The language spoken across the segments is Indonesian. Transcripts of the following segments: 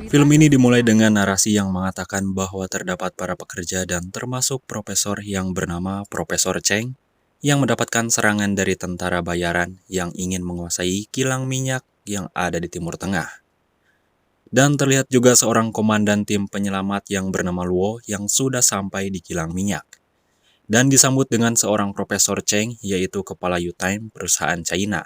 Film ini dimulai dengan narasi yang mengatakan bahwa terdapat para pekerja dan termasuk profesor yang bernama Profesor Cheng yang mendapatkan serangan dari tentara bayaran yang ingin menguasai kilang minyak yang ada di Timur Tengah. Dan terlihat juga seorang komandan tim penyelamat yang bernama Luo yang sudah sampai di kilang minyak. Dan disambut dengan seorang Profesor Cheng, yaitu kepala U-Time perusahaan China.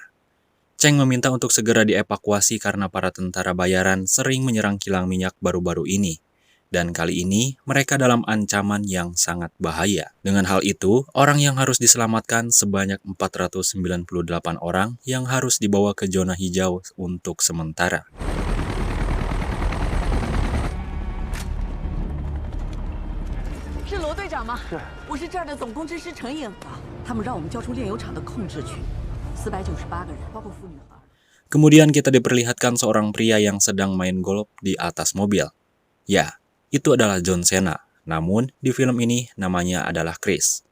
Cheng meminta untuk segera dievakuasi karena para tentara bayaran sering menyerang kilang minyak baru-baru ini. Dan kali ini, mereka dalam ancaman yang sangat bahaya. Dengan hal itu, orang yang harus diselamatkan sebanyak 498 orang yang harus dibawa ke zona hijau untuk sementara. Kemudian kita diperlihatkan seorang pria yang sedang main golf di atas mobil. Ya, itu adalah John Cena. Namun, di film ini namanya adalah Chris.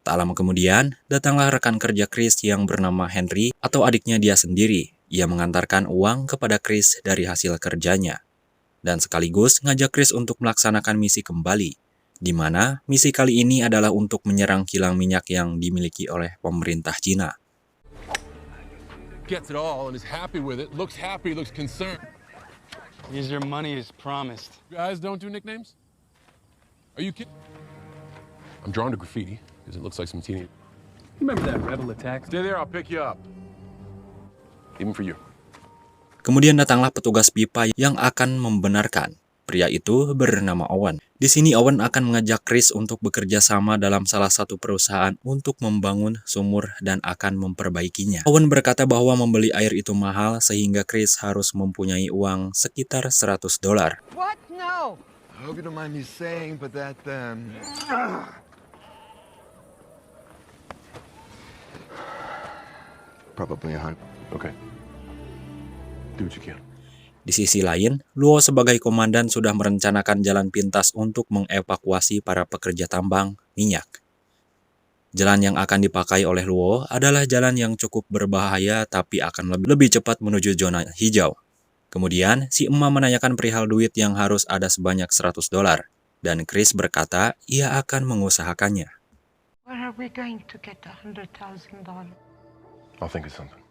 Tak lama kemudian, datanglah rekan kerja Chris yang bernama Henry atau adiknya dia sendiri. Ia mengantarkan uang kepada Chris dari hasil kerjanya. Dan sekaligus ngajak Chris untuk melaksanakan misi kembali. Di mana misi kali ini adalah untuk menyerang kilang minyak yang dimiliki oleh pemerintah Cina. Gets it all and is happy with it. Looks happy, looks concerned. Here's your money as promised. You guys don't do nicknames? Are you kidding? I'm drawn to graffiti because it looks like some teenage. You remember that rebel attack? Stay there, I'll pick you up. Even for you. Kemudian datanglah petugas pipa yang akan membenarkan. Pria itu bernama Owen. Di sini Owen akan mengajak Chris untuk bekerja sama dalam salah satu perusahaan untuk membangun sumur dan akan memperbaikinya. Owen berkata bahwa membeli air itu mahal sehingga Chris harus mempunyai uang sekitar $100. What? No. I hope you don't mind me saying, but that, probably $100. Okay. Do what you can. Di sisi lain, Luo sebagai komandan sudah merencanakan jalan pintas untuk mengevakuasi para pekerja tambang minyak. Jalan yang akan dipakai oleh Luo adalah jalan yang cukup berbahaya tapi akan lebih cepat menuju zona hijau. Kemudian, si emak menanyakan perihal duit yang harus ada sebanyak $100. Dan Chris berkata ia akan mengusahakannya. Where are we going to get $100,000? I'll think of something.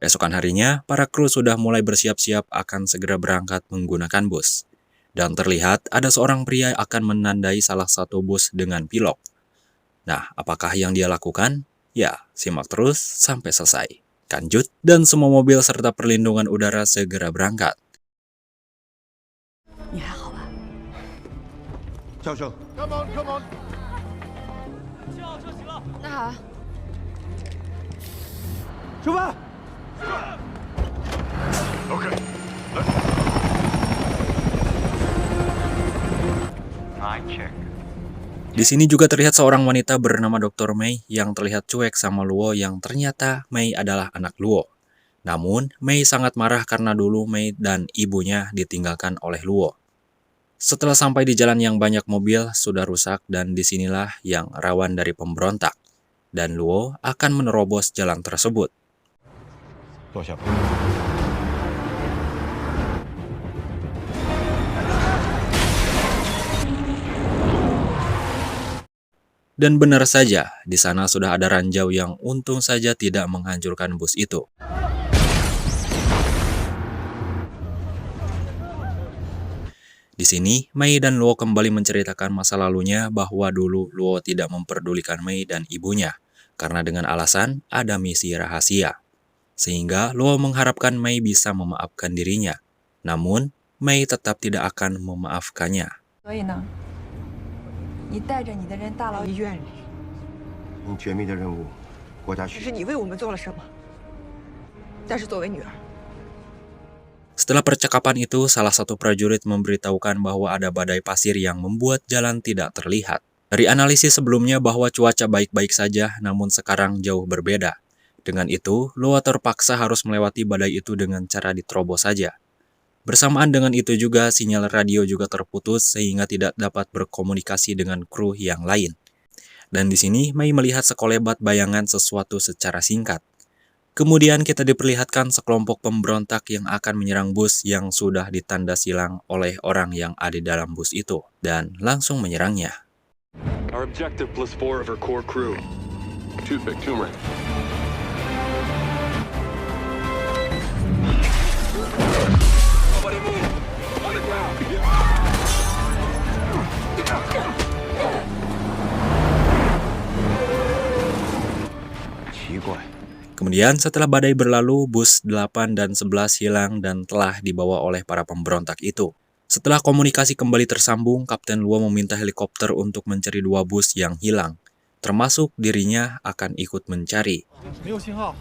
Esokan harinya, para kru sudah mulai bersiap-siap akan segera berangkat menggunakan bus. Dan terlihat ada seorang pria akan menandai salah satu bus dengan pilok. Nah, apakah yang dia lakukan? Ya, simak terus sampai selesai. Lanjut, dan semua mobil serta perlindungan udara segera berangkat. Come on, come on. Okay. Di sini juga terlihat seorang wanita bernama Dr. Mei yang terlihat cuek sama Luo yang ternyata Mei adalah anak Luo. Namun, Mei sangat marah karena dulu Mei dan ibunya ditinggalkan oleh Luo. Setelah sampai di jalan yang banyak mobil sudah rusak dan disinilah yang rawan dari pemberontak. Dan Luo akan menerobos jalan tersebut. Dan benar saja, di sana sudah ada ranjau yang untung saja tidak menghancurkan bus itu. Di sini, Mei dan Luo kembali menceritakan masa lalunya bahwa dulu Luo tidak memperdulikan Mei dan ibunya, karena dengan alasan ada misi rahasia. Sehingga Luo mengharapkan Mei bisa memaafkan dirinya. Namun, Mei tetap tidak akan memaafkannya. Setelah percakapan itu, salah satu prajurit memberitahukan bahwa ada badai pasir yang membuat jalan tidak terlihat. Dari analisis sebelumnya bahwa cuaca baik-baik saja, namun sekarang jauh berbeda. Dengan itu, Luo terpaksa harus melewati badai itu dengan cara diterobos saja. Bersamaan dengan itu juga, sinyal radio juga terputus sehingga tidak dapat berkomunikasi dengan kru yang lain. Dan di sini, Mei melihat sekolebat bayangan sesuatu secara singkat. Kemudian kita diperlihatkan sekelompok pemberontak yang akan menyerang bus yang sudah ditanda silang oleh orang yang ada di dalam bus itu, dan langsung menyerangnya. Our objective plus 4 of our core crew. Toothpick, turmeric. Kemudian setelah badai berlalu, bus 8 dan 11 hilang dan telah dibawa oleh para pemberontak itu. Setelah komunikasi kembali tersambung, Kapten Luo meminta helikopter untuk mencari 2 bus yang hilang, termasuk dirinya akan ikut mencari. 没有信号，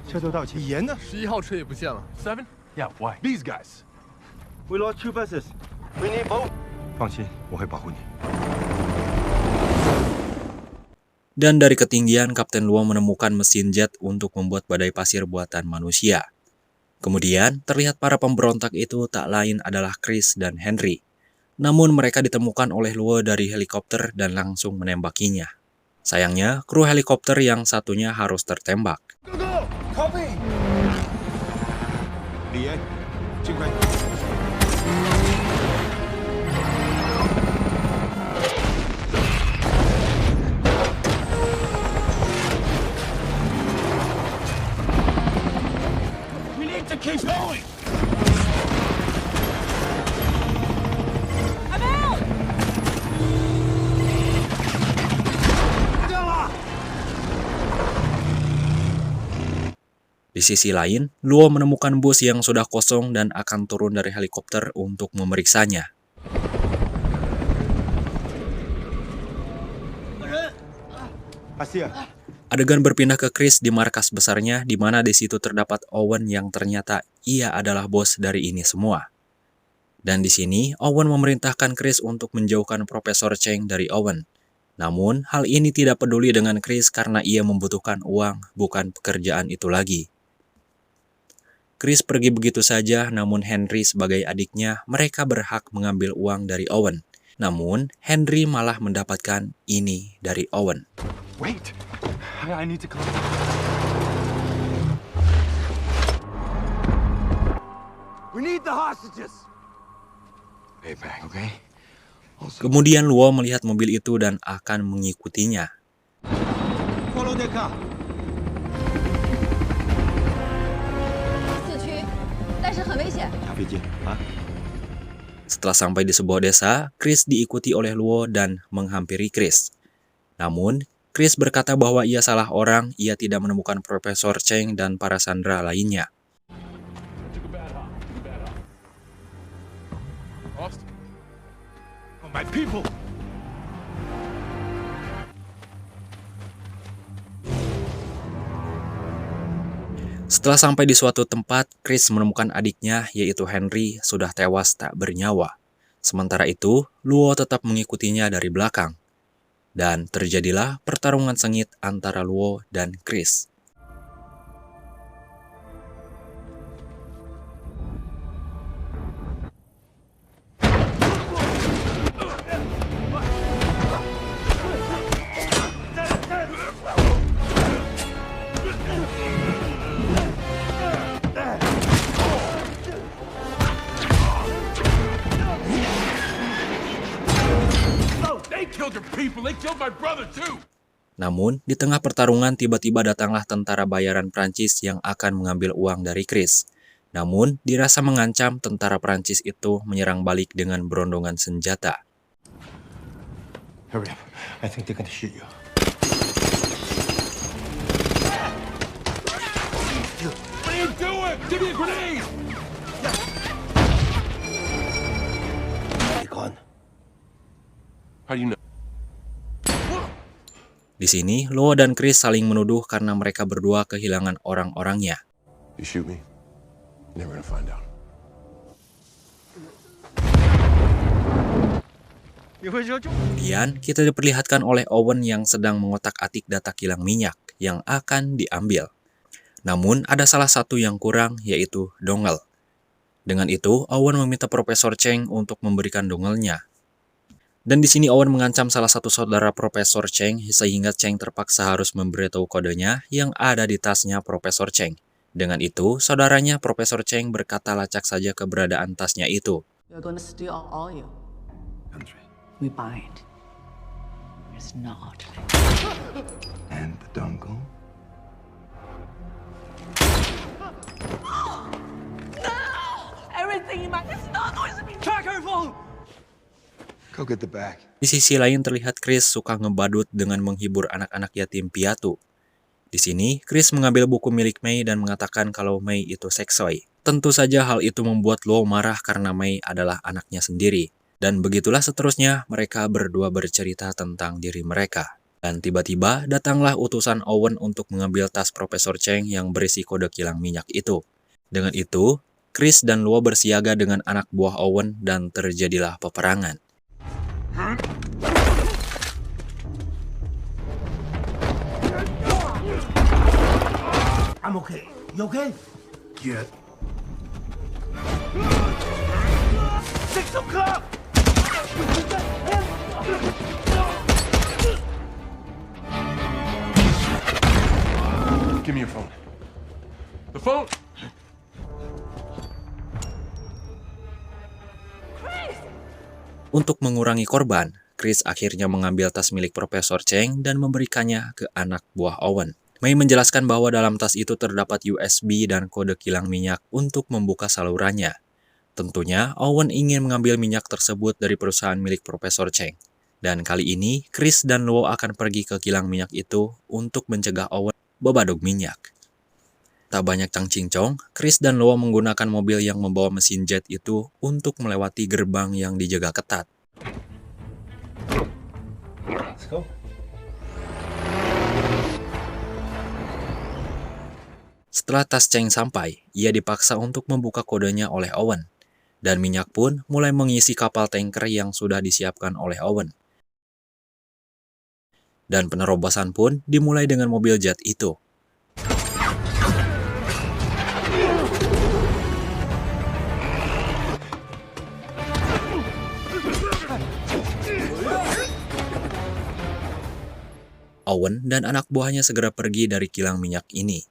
车都到齐。语言呢？ 11号车也不见了。 7? Yeah, why? These guys. We lost 2 buses. We need both. 放心，我会保护你。 Dan dari ketinggian, Kapten Luo menemukan mesin jet untuk membuat badai pasir buatan manusia. Kemudian, terlihat para pemberontak itu tak lain adalah Chris dan Henry. Namun mereka ditemukan oleh Luo dari helikopter dan langsung menembakinya. Sayangnya, kru helikopter yang satunya harus tertembak. Copy。李岩，尽快。 Di sisi lain, Luo menemukan bus yang sudah kosong dan akan turun dari helikopter untuk memeriksanya. Asia， Adegan berpindah ke Chris di markas besarnya, di mana di situ terdapat Owen yang ternyata ia adalah bos dari ini semua. Dan di sini, Owen memerintahkan Chris untuk menjauhkan Profesor Cheng dari Owen. Namun, hal ini tidak peduli dengan Chris karena ia membutuhkan uang, bukan pekerjaan itu lagi. Chris pergi begitu saja, namun Henry sebagai adiknya, mereka berhak mengambil uang dari Owen. Namun, Henry malah mendapatkan ini dari Owen. Wait. I need to collect. We need the hostages. Pay back, okay? Kemudian Luo melihat mobil itu dan akan mengikutinya. Follow the car. 四驱，但是很危险。下飞机啊！ Setelah sampai di sebuah desa, Chris diikuti oleh Luo dan menghampiri Chris. Namun, Chris berkata bahwa ia salah orang, ia tidak menemukan Profesor Cheng dan para sandera lainnya. Austin. Oh, my people. Setelah sampai di suatu tempat, Chris menemukan adiknya, yaitu Henry, sudah tewas tak bernyawa. Sementara itu, Luo tetap mengikutinya dari belakang. Dan terjadilah pertarungan sengit antara Luo dan Chris. They killed your people. They killed my brother too. Namun, di tengah pertarungan tiba-tiba datanglah tentara bayaran Prancis yang akan mengambil uang dari Chris. Namun, dirasa mengancam, tentara Prancis itu menyerang balik dengan berondongan senjata. Hurry up. I think they're gonna shoot you. What are you doing? Give me a grenade. Be gone. How do you know? Di sini, Luo dan Chris saling menuduh karena mereka berdua kehilangan orang-orangnya. You shoot me, you're never gonna find out. Kemudian, kita diperlihatkan oleh Owen yang sedang mengotak-atik data kilang minyak yang akan diambil. Namun, ada salah satu yang kurang, yaitu dongle. Dengan itu, Owen meminta Profesor Cheng untuk memberikan dongle-nya. Dan di sini Owen mengancam salah satu saudara Profesor Cheng sehingga Cheng terpaksa harus memberitahu kodenya yang ada di tasnya Profesor Cheng. Dengan itu, saudaranya Profesor Cheng berkata lacak saja keberadaan tasnya itu. We're going to steal all you. We bind. It's not. And the dongle? Everything in my... It's not going to be... Go get the bag. Di sisi lain terlihat Chris suka ngebadut dengan menghibur anak-anak yatim piatu. Di sini, Chris mengambil buku milik Mei dan mengatakan kalau Mei itu seksoi. Tentu saja hal itu membuat Luo marah karena Mei adalah anaknya sendiri. Dan begitulah seterusnya mereka berdua bercerita tentang diri mereka. Dan tiba-tiba datanglah utusan Owen untuk mengambil tas Profesor Cheng yang berisi kode kilang minyak itu. Dengan itu, Chris dan Luo bersiaga dengan anak buah Owen dan terjadilah peperangan. I'm okay. You okay? Yeah. 6 o'clock! Give me your phone. The phone! Untuk mengurangi korban, Chris akhirnya mengambil tas milik Profesor Cheng dan memberikannya ke anak buah Owen. Mei menjelaskan bahwa dalam tas itu terdapat USB dan kode kilang minyak untuk membuka salurannya. Tentunya, Owen ingin mengambil minyak tersebut dari perusahaan milik Profesor Cheng. Dan kali ini, Chris dan Luo akan pergi ke kilang minyak itu untuk mencegah Owen bebadug minyak. Tak banyak cangcingcong, Chris dan Luo menggunakan mobil yang membawa mesin jet itu untuk melewati gerbang yang dijaga ketat. Let's go. Setelah tas Cheng sampai, ia dipaksa untuk membuka kodenya oleh Owen. Dan minyak pun mulai mengisi kapal tanker yang sudah disiapkan oleh Owen. Dan penerobosan pun dimulai dengan mobil jet itu. Owen dan anak buahnya segera pergi dari kilang minyak ini.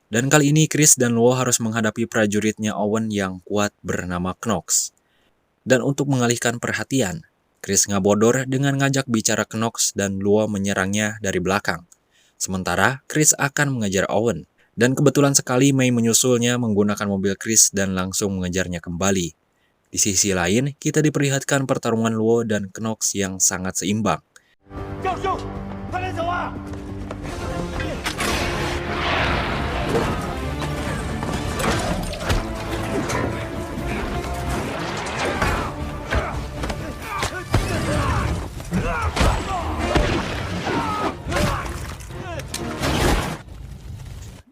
Dan kali ini Chris dan Luo harus menghadapi prajuritnya Owen yang kuat bernama Knox. Dan untuk mengalihkan perhatian, Chris ngabodor dengan ngajak bicara Knox dan Luo menyerangnya dari belakang. Sementara Chris akan mengejar Owen. Dan kebetulan sekali Mei menyusulnya menggunakan mobil Chris dan langsung mengejarnya kembali. Di sisi lain, kita diperlihatkan pertarungan Luo dan Knox yang sangat seimbang.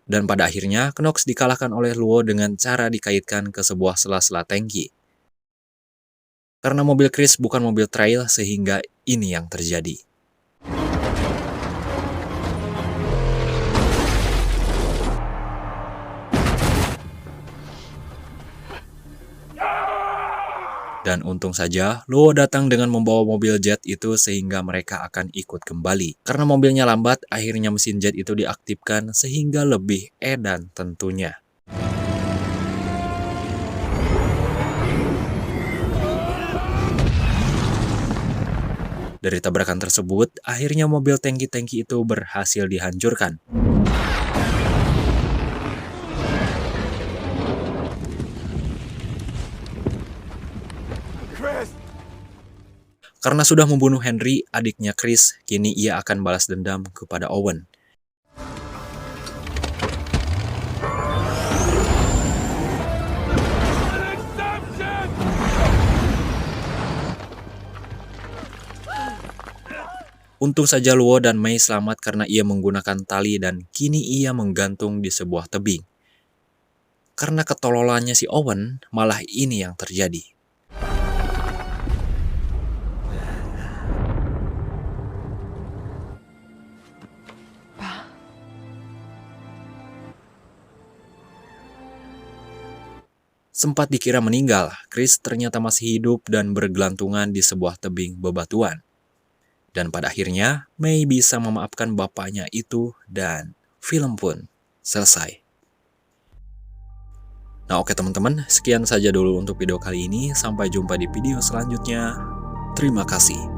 Dan pada akhirnya, Knox dikalahkan oleh Luo dengan cara dikaitkan ke sebuah sela-sela tangki. Karena mobil Chris bukan mobil trail, sehingga ini yang terjadi. Dan untung saja, Luo datang dengan membawa mobil jet itu sehingga mereka akan ikut kembali. Karena mobilnya lambat, akhirnya mesin jet itu diaktifkan sehingga lebih edan tentunya. Dari tabrakan tersebut, akhirnya mobil tangki-tangki itu berhasil dihancurkan. Karena sudah membunuh Henry, adiknya Chris, kini ia akan balas dendam kepada Owen. Untung saja Luo dan Mei selamat karena ia menggunakan tali dan kini ia menggantung di sebuah tebing. Karena ketololannya si Owen, malah ini yang terjadi. Sempat dikira meninggal, Chris ternyata masih hidup dan bergelantungan di sebuah tebing bebatuan. Dan pada akhirnya, May bisa memaafkan bapaknya itu dan film pun selesai. Nah oke teman-teman, sekian saja dulu untuk video kali ini. Sampai jumpa di video selanjutnya. Terima kasih.